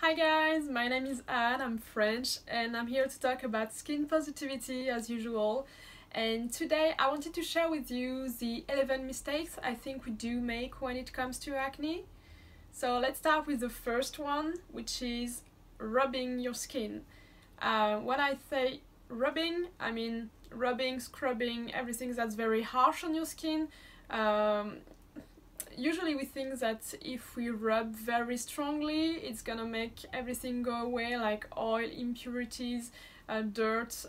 Hi guys, my name is Anne, I'm French, and I'm here to talk about skin positivity as usual. And today I wanted to share with you the 11 mistakes I think we do make when it comes to acne. So let's start with the first one, which is rubbing your skin. When I say rubbing, I mean rubbing, scrubbing, everything that's very harsh on your skin. Usually we think that if we rub very strongly, it's gonna make everything go away, like oil, impurities, dirt,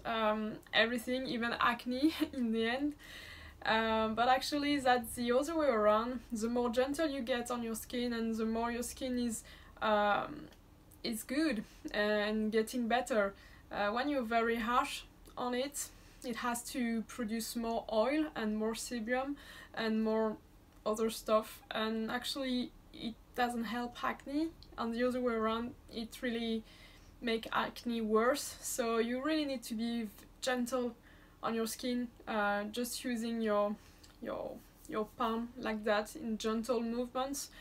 everything, even acne in the end. But actually that's the other way around. The more gentle you get on your skin and the more your skin is good and getting better. When you're very harsh on it, it has to produce more oil and more sebum and more other stuff, and actually it doesn't help acne. On the other way around, it really make acne worse. So you really need to be gentle on your skin, just using your palm like that in gentle movements,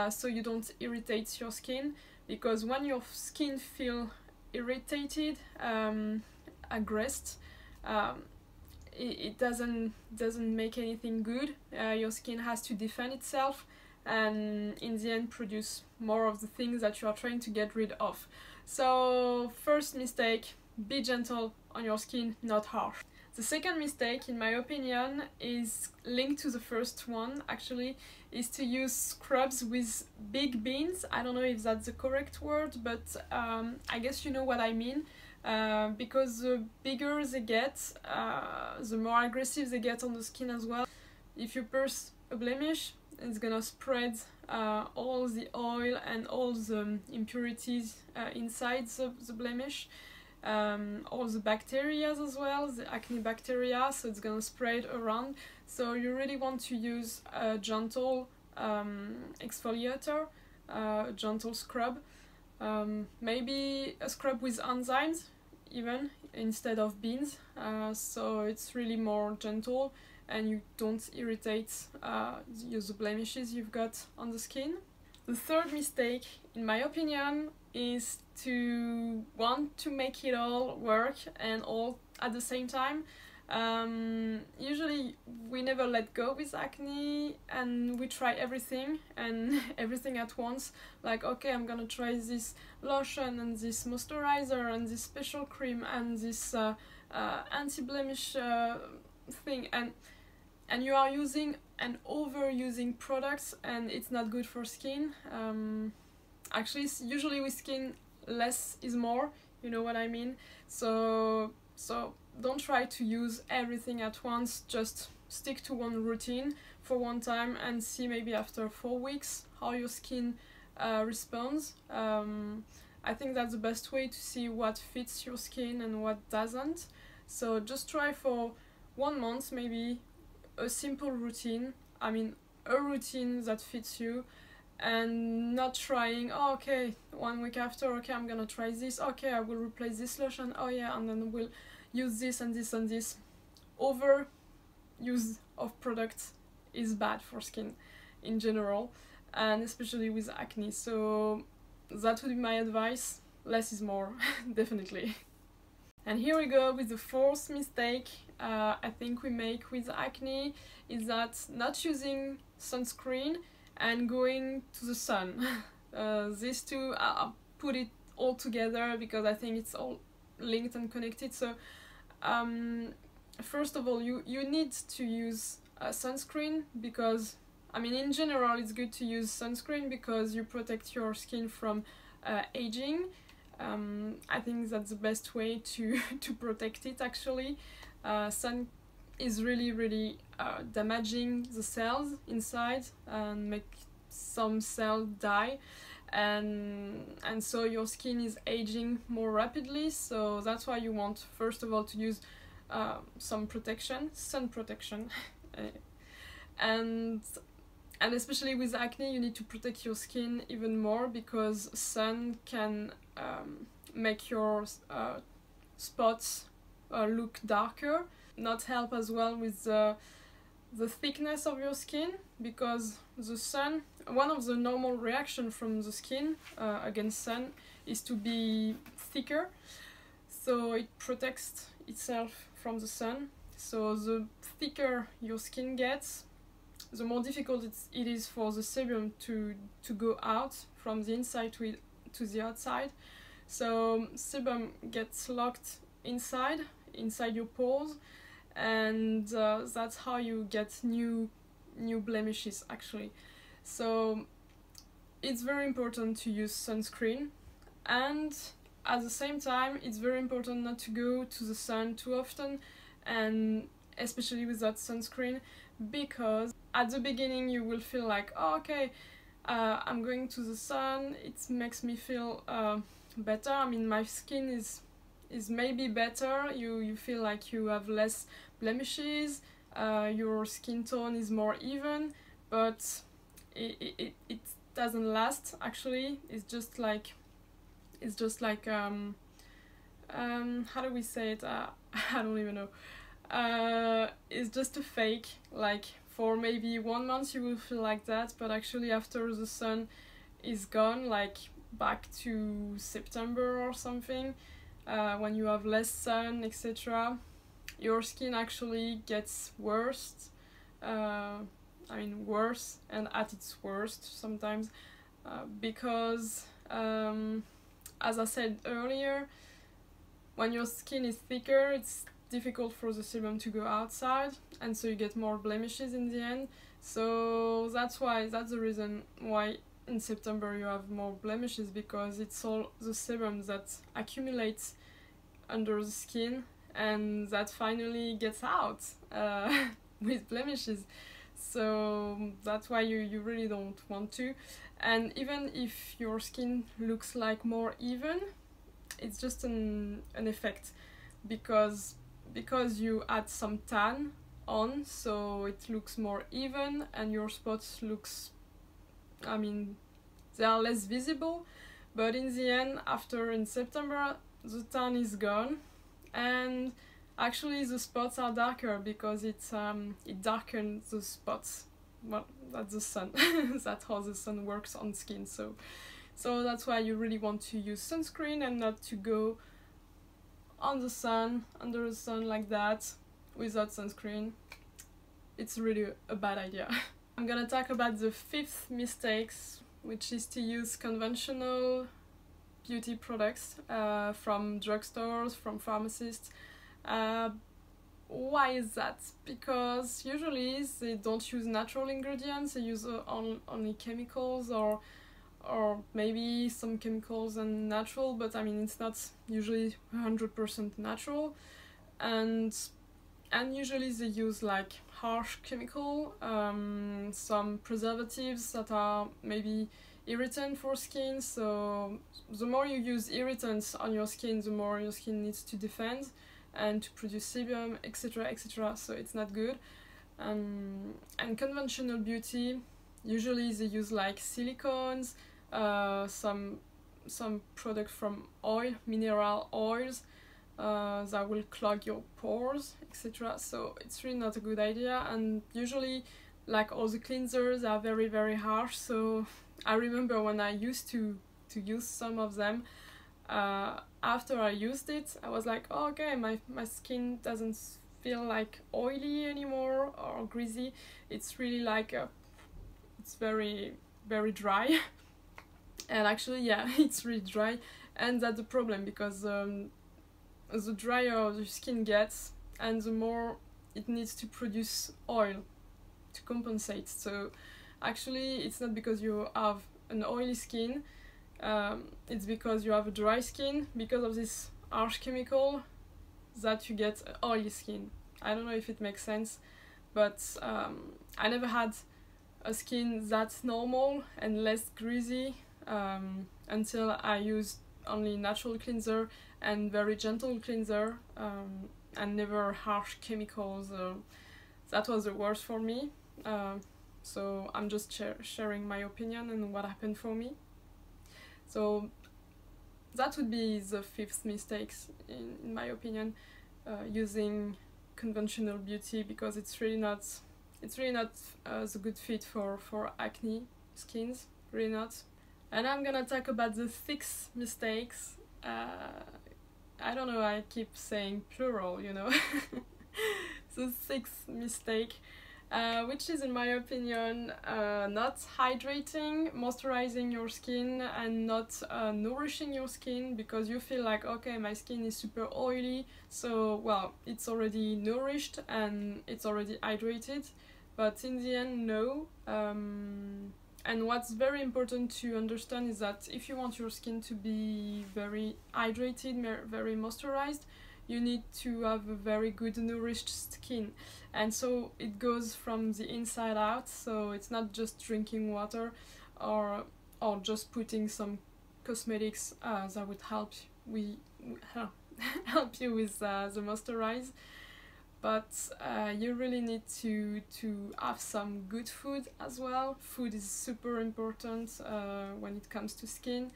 so you don't irritate your skin, because when your skin feel irritated, aggressed, it doesn't make anything good. Your skin has to defend itself and in the end produce more of the things that you are trying to get rid of. So first mistake, be gentle on your skin, not harsh. The second mistake, in my opinion, is linked to the first one actually, is to use scrubs with big beans. I don't know if that's the correct word, but I guess you know what I mean. Because the bigger they get, the more aggressive they get on the skin as well. If you pierce a blemish, it's gonna spread all the oil and all the impurities inside the blemish, all the bacteria as well, the acne bacteria, so it's gonna spread around. So you really want to use a gentle exfoliator, a gentle scrub, maybe a scrub with enzymes even instead of beans, so it's really more gentle and you don't irritate the blemishes you've got on the skin. The third mistake, in my opinion, is to want to make it all work and all at the same time. Usually we never let go with acne and we try everything and everything at once, like okay, I'm gonna try this lotion and this moisturizer and this special cream and this anti-blemish thing, and you are using and overusing products and it's not good for skin. Actually usually with skin less is more, you know what I mean. So don't try to use everything at once, just stick to one routine for one time and see maybe after 4 weeks how your skin responds. I think that's the best way to see what fits your skin and what doesn't. So just try for 1 month maybe a simple routine, I mean a routine that fits you, and not trying, oh, okay, 1 week after, okay, I'm gonna try this, okay, I will replace this lotion, oh yeah, and then we'll use this and this and this. Over use of products is bad for skin in general, and especially with acne. So that would be my advice. Less is more, definitely. And here we go with the fourth mistake I think we make with acne, is that not using sunscreen and going to the sun. These two, I'll put it all together because I think it's all linked and connected. So first of all, you need to use sunscreen, because I mean in general it's good to use sunscreen because you protect your skin from aging. I think that's the best way to protect it actually. Sun is really damaging the cells inside and make some cells die, and so your skin is aging more rapidly. So that's why you want first of all to use some protection, sun protection. and especially with acne you need to protect your skin even more, because sun can make your spots look darker, not help as well with the thickness of your skin, because the sun, one of the normal reactions from the skin against sun is to be thicker, so it protects itself from the sun. So the thicker your skin gets, the more difficult it is for the sebum to go out from the inside to the outside. So sebum gets locked inside your pores, and that's how you get new blemishes actually. So it's very important to use sunscreen, and at the same time it's very important not to go to the sun too often, and especially without sunscreen, because at the beginning you will feel like, oh, okay, I'm going to the sun, it makes me feel better. I mean, my skin is maybe better, you feel like you have less blemishes, your skin tone is more even, but it doesn't last actually. It's just like how do we say it? I don't even know. It's just a fake. Like for maybe 1 month you will feel like that, but actually after the sun is gone, like back to September or something, when you have less sun, etc., your skin actually gets worse. I mean worse and at its worst sometimes, because as I said earlier, when your skin is thicker, it's difficult for the sebum to go outside, and so you get more blemishes in the end. So that's the reason why in September you have more blemishes, because it's all the sebum that accumulates under the skin and that finally gets out with blemishes. So that's why you really don't want to. And even if your skin looks like more even, it's just an effect, because you add some tan on, so it looks more even, and your spots looks, I mean, they are less visible, but in the end, in September, the tan is gone, and actually the spots are darker because it darkens the spots. Well, that's the sun. That's how the sun works on skin. So that's why you really want to use sunscreen and not to go on the sun, under the sun like that, without sunscreen. It's really a bad idea. I'm gonna talk about the 5th mistakes, which is to use conventional beauty products from drugstores, from pharmacists. Why is that? Because usually they don't use natural ingredients, they use only chemicals, or maybe some chemicals and natural, but I mean it's not usually 100% natural, and usually they use like harsh chemical, some preservatives that are maybe irritant for skin. So the more you use irritants on your skin, the more your skin needs to defend and to produce sebum, etc., etc. So it's not good. And conventional beauty, usually they use like silicones, some product from mineral oils that will clog your pores, etc. So it's really not a good idea. And usually, like all the cleansers are very, very harsh. So I remember when I used to use some of them, after I used it, I was like, oh, okay, my skin doesn't feel like oily anymore or greasy. It's really like it's very, very dry. And actually, yeah, it's really dry, and that's the problem, because the drier the skin gets, and the more it needs to produce oil to compensate. So actually, it's not because you have an oily skin, it's because you have a dry skin, because of this harsh chemical, that you get oily skin. I don't know if it makes sense, but I never had a skin that's normal and less greasy until I used only natural cleanser and very gentle cleanser, and never harsh chemicals. That was the worst for me. So I'm just sharing my opinion and what happened for me. So that would be the 5th mistakes in my opinion, using conventional beauty, because it's really not it's really not the good fit for acne skins, really not. And I'm gonna talk about the 6 mistakes. I don't know, I keep saying plural, you know. The 6th mistake, which is in my opinion not hydrating, moisturizing your skin, and not nourishing your skin, because you feel like, okay, my skin is super oily, so well, it's already nourished and it's already hydrated, but in the end, no. And what's very important to understand is that if you want your skin to be very hydrated, very moisturized, you need to have a very good nourished skin. And so it goes from the inside out, so it's not just drinking water or just putting some cosmetics that would help help you with the moisturize. But you really need to have some good food as well. Food is super important when it comes to skin,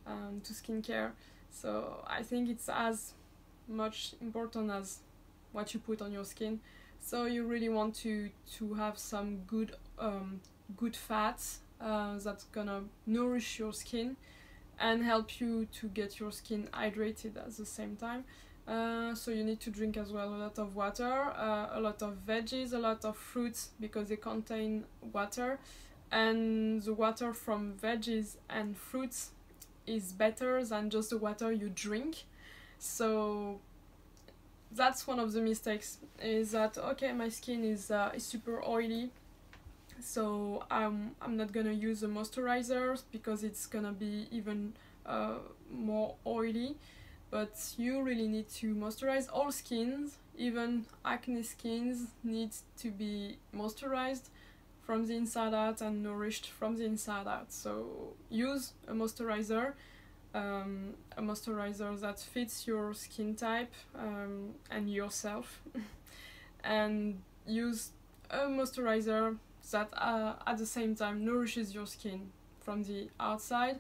to skincare. So I think it's as much important as what you put on your skin. So you really want to have some good fats that's gonna nourish your skin and help you to get your skin hydrated at the same time. So you need to drink as well a lot of water, a lot of veggies, a lot of fruits, because they contain water, and the water from veggies and fruits is better than just the water you drink. So that's one of the mistakes, is that, okay, my skin is super oily, so I'm not gonna use the moisturizers because it's gonna be even more oily. But you really need to moisturize. All skins, even acne skins, need to be moisturized from the inside out and nourished from the inside out. So use a moisturizer that fits your skin type and yourself, and use a moisturizer that at the same time nourishes your skin from the outside,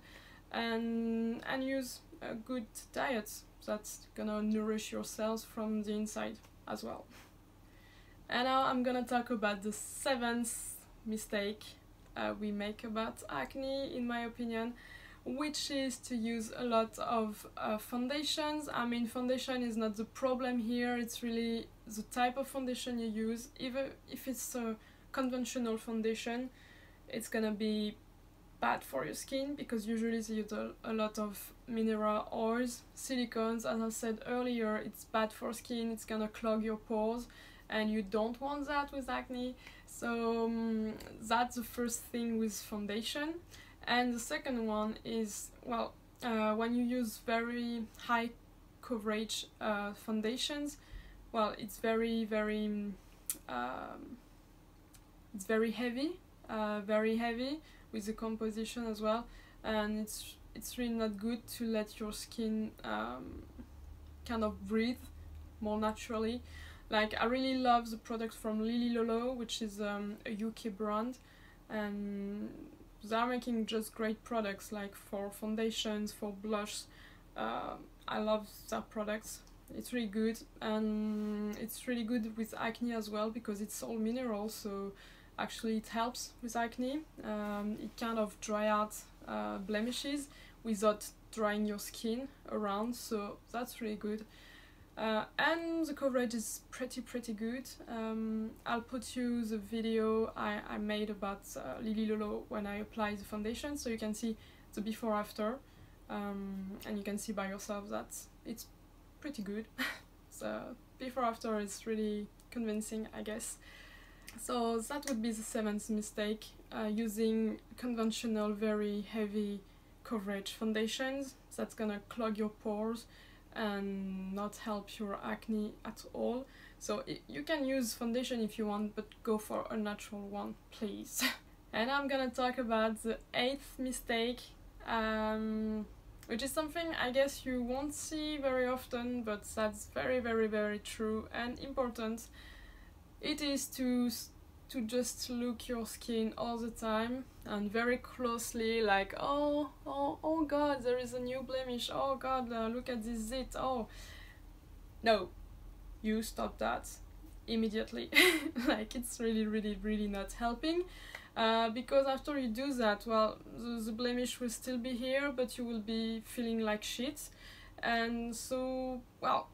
and use a good diet that's gonna nourish your cells from the inside as well. And now I'm gonna talk about the 7th mistake we make about acne, in my opinion, which is to use a lot of foundations. I mean, foundation is not the problem here, it's really the type of foundation you use. Even if it's a conventional foundation, it's gonna be bad for your skin, because usually they use a lot of mineral oils, silicones. As I said earlier, it's bad for skin, it's gonna clog your pores, and you don't want that with acne. So that's the first thing with foundation. And the second one is, well, when you use very high coverage foundations, well, it's very heavy with the composition as well, and it's really not good to let your skin kind of breathe more naturally. Like, I really love the product from Lily Lolo, which is a UK brand, and they're making just great products, like for foundations, for blush. I love their products. It's really good, and it's really good with acne as well, because it's all minerals, so actually it helps with acne. It kind of dry out blemishes without drying your skin around, so that's really good. And the coverage is pretty good. I'll put you the video I made about Lily Lolo when I apply the foundation, so you can see the before after, and you can see by yourself that it's pretty good. So before after is really convincing, I guess. So that would be the 7th mistake, using conventional very heavy coverage foundations. That's gonna clog your pores and not help your acne at all. So you can use foundation if you want, but go for a natural one, please. And I'm gonna talk about the 8th mistake, which is something I guess you won't see very often, but that's very true and important. It is to just look your skin all the time and very closely, like, oh god, there is a new blemish, oh god, look at this zit, oh. No, you stop that. immediately. Like, it's really not helping, because after you do that, well, the blemish will still be here, but you will be feeling like shit. And so, well,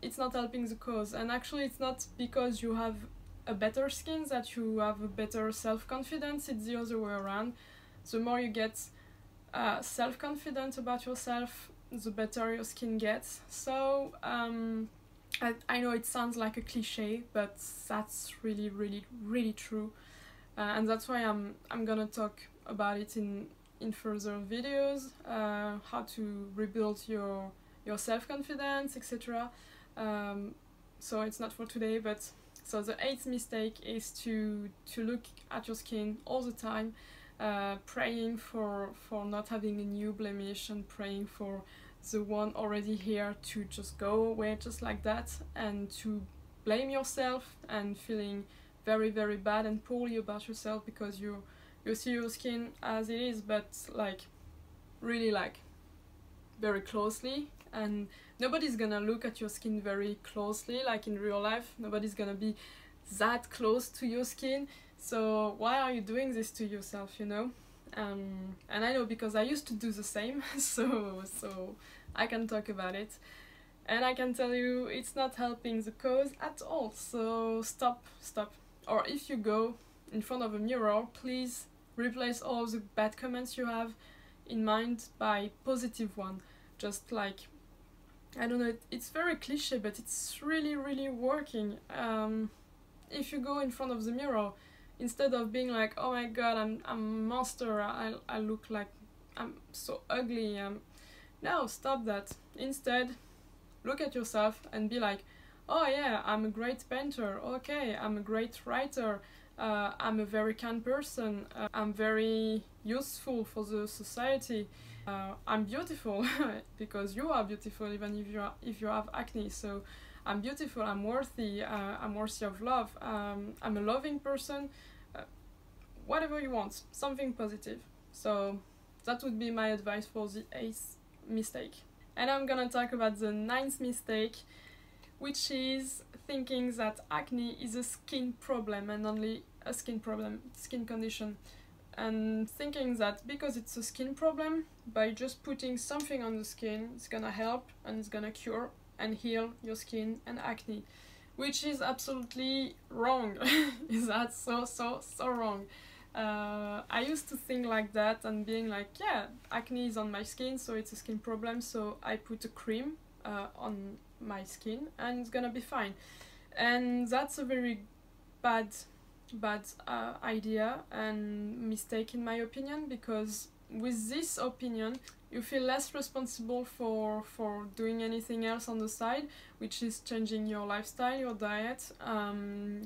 it's not helping the cause. And actually, it's not because you have a better skin that you have a better self-confidence. It's the other way around. The more you get self-confident about yourself, the better your skin gets. So I know it sounds like a cliche, but that's really true, and that's why I'm gonna talk about it in further videos, how to rebuild your self-confidence, etc. So it's not for today, but so the 8th mistake is to look at your skin all the time, praying for not having a new blemish, and praying for the one already here to just go away just like that, and to blame yourself and feeling very bad and poorly about yourself because you see your skin as it is, but like really like very closely. And nobody's gonna look at your skin very closely like in real life. Nobody's gonna be that close to your skin, so why are you doing this to yourself, you know? And I know because I used to do the same, so I can talk about it, and I can tell you it's not helping the cause at all. So stop. Or if you go in front of a mirror, please replace all the bad comments you have in mind by positive one. Just like, I don't know, it's very cliche, but it's really working. If you go in front of the mirror, instead of being like, oh my god, I'm a monster, I look like I'm so ugly, no, stop that. Instead, look at yourself and be like, oh yeah, I'm a great painter, okay, I'm a great writer, I'm a very kind person, I'm very useful for the society, I'm beautiful, because you are beautiful even if you have acne. So I'm beautiful, I'm worthy of love, I'm a loving person, whatever you want, something positive. So that would be my advice for the 8th mistake. And I'm gonna talk about the 9th mistake, which is thinking that acne is a skin problem and only a skin condition, and thinking that because it's a skin problem, by just putting something on the skin, it's gonna help and it's gonna cure and heal your skin and acne, which is absolutely wrong. That's so wrong. I used to think like that and being like, yeah, acne is on my skin, so it's a skin problem, so I put a cream on my skin and it's gonna be fine. And that's a very bad idea and mistake in my opinion, because with this opinion you feel less responsible for doing anything else on the side, which is changing your lifestyle, your diet,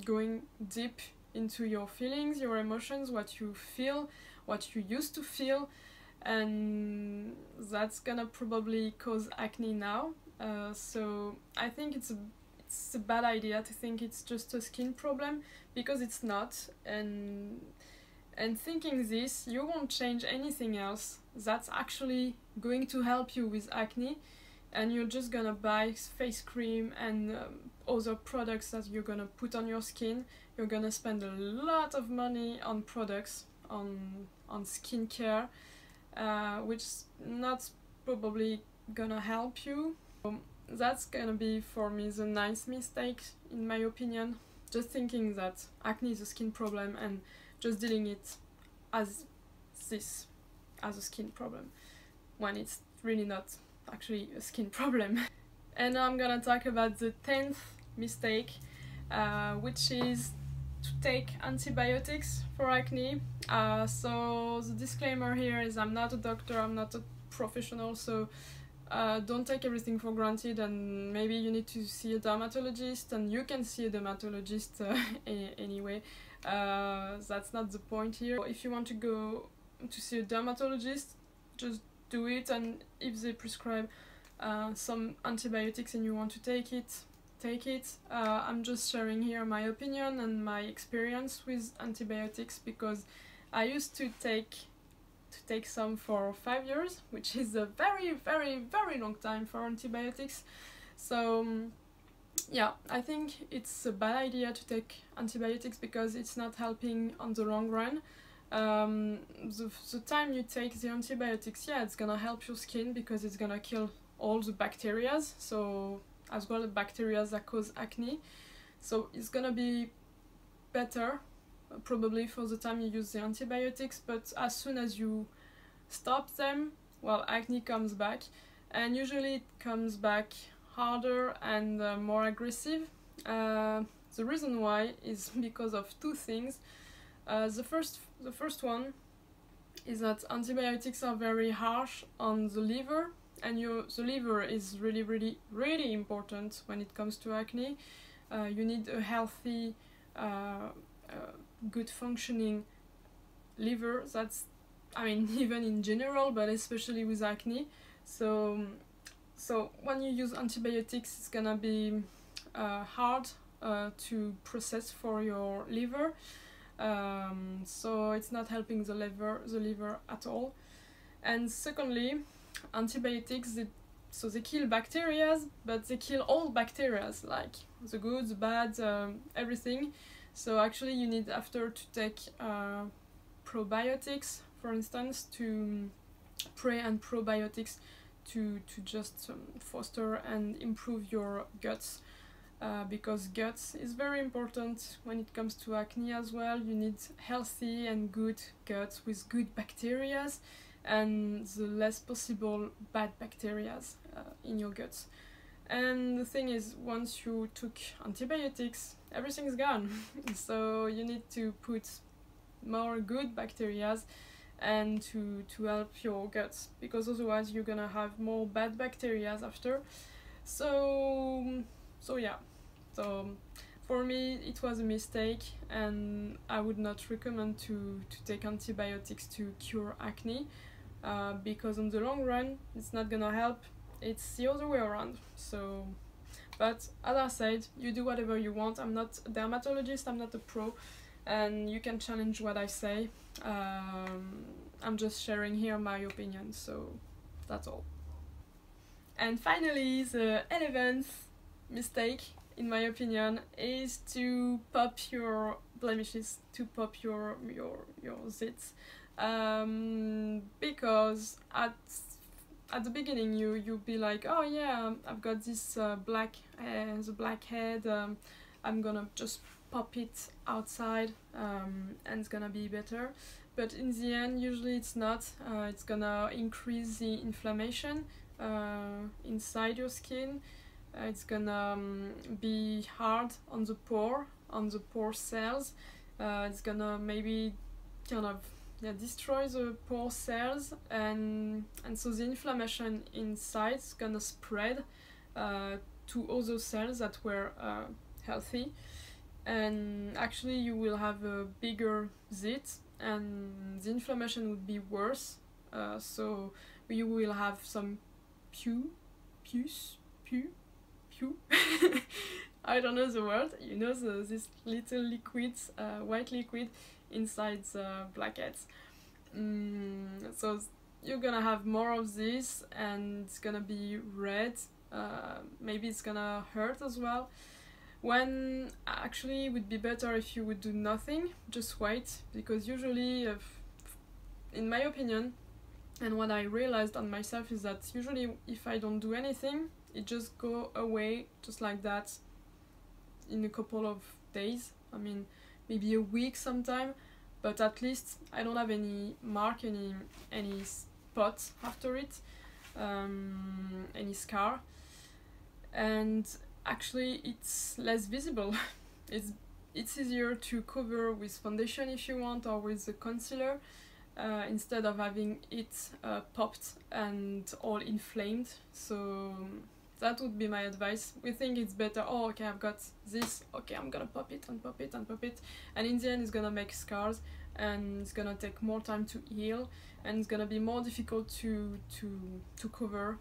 going deep into your feelings, your emotions, what you feel, what you used to feel, and that's gonna probably cause acne now. So I think it's a bad idea to think it's just a skin problem, because it's not. And thinking this, you won't change anything else that's actually going to help you with acne, and you're just gonna buy face cream and other products that you're gonna put on your skin. You're gonna spend a lot of money on products, on skincare, which is not probably gonna help you. That's gonna be for me the 9th mistake in my opinion, just thinking that acne is a skin problem and just dealing it as a skin problem, when it's really not actually a skin problem. And now I'm gonna talk about the 10th mistake, which is to take antibiotics for acne. So the disclaimer here is I'm not a doctor, I'm not a professional, so don't take everything for granted, and maybe you need to see a dermatologist, and you can see a dermatologist anyway. That's not the point here. If you want to go to see a dermatologist, just do it, and if they prescribe some antibiotics and you want to take it. I'm just sharing here my opinion and my experience with antibiotics, because I used to take some for 5 years, which is a very long time for antibiotics. So yeah, I think it's a bad idea to take antibiotics because it's not helping on the long run. The time you take the antibiotics, yeah, it's gonna help your skin because it's gonna kill all the bacteria, so as well the bacteria that cause acne. So it's gonna be better probably for the time you use the antibiotics, but as soon as you stop them, well, acne comes back, and usually it comes back harder and more aggressive. The reason why is because of two things. The first one is that antibiotics are very harsh on the liver, and the liver is really important when it comes to acne. You need a healthy, good functioning liver. That's, I mean, even in general, but especially with acne. So when you use antibiotics, it's gonna be hard to process for your liver. So it's not helping the liver at all. And secondly, antibiotics, they kill bacteria, but they kill all bacteria, like the good, the bad, everything. So actually you need after to take probiotics, for instance, to pre and probiotics to just foster and improve your guts. Because guts is very important when it comes to acne as well. You need healthy and good guts with good bacteria and the less possible bad bacteria in your guts. And the thing is, once you took antibiotics, everything's gone. So you need to put more good bacteria and to help your guts, because otherwise you're gonna have more bad bacteria after. So yeah. So for me it was a mistake, and I would not recommend to take antibiotics to cure acne, because on the long run it's not gonna help. It's the other way around. So, but as I said, you do whatever you want. I'm not a dermatologist, I'm not a pro, and you can challenge what I say. I'm just sharing here my opinion, so that's all. And finally, the 11th mistake, in my opinion, is to pop your blemishes, to pop your zits, because at the beginning you'll be like, oh yeah, I've got this the blackhead, I'm gonna just pop it outside, and it's gonna be better. But in the end, usually it's not. It's gonna increase the inflammation inside your skin. It's gonna be hard on the pore cells. It's gonna maybe kind of destroy the pore cells, and so the inflammation inside is gonna spread to other cells that were healthy, and actually you will have a bigger zit, and the inflammation would be worse. So you will have some pus. I don't know the word. You know, this little liquids, white liquid inside the blackheads. So you're gonna have more of this, and it's gonna be red. Maybe it's gonna hurt as well. When actually it would be better if you would do nothing, just wait, because usually, in my opinion, and what I realized on myself is that usually if I don't do anything, it just go away just like that in a couple of days. I mean, maybe a week sometime, but at least I don't have any mark, any spot after it, any scar, and actually it's less visible. It's easier to cover with foundation if you want, or with the concealer, instead of having it popped and all inflamed. So that would be my advice. We think it's better, oh okay, I've got this, okay, I'm gonna pop it and pop it and pop it, and in the end it's gonna make scars, and it's gonna take more time to heal, and it's gonna be more difficult to cover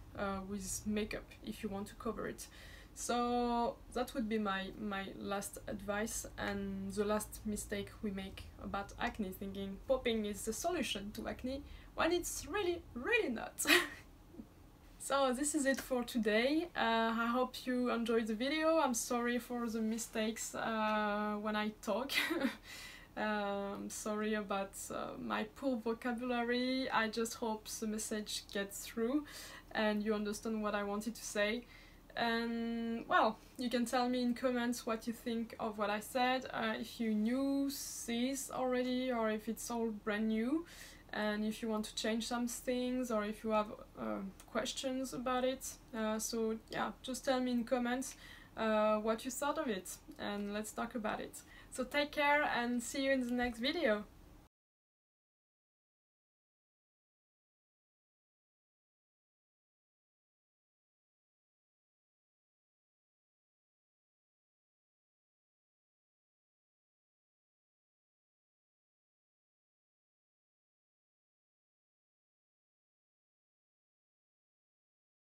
with makeup if you want to cover it. So that would be my last advice, and the last mistake we make about acne, thinking popping is the solution to acne when it's really not. So this is it for today. I hope you enjoyed the video. I'm sorry for the mistakes when I talk. Sorry about my poor vocabulary. I just hope the message gets through and you understand what I wanted to say. And well, you can tell me in comments what you think of what I said, if you knew this already or if it's all brand new, and if you want to change some things or if you have questions about it. So yeah, just tell me in comments what you thought of it and let's talk about it. So take care and see you in the next video.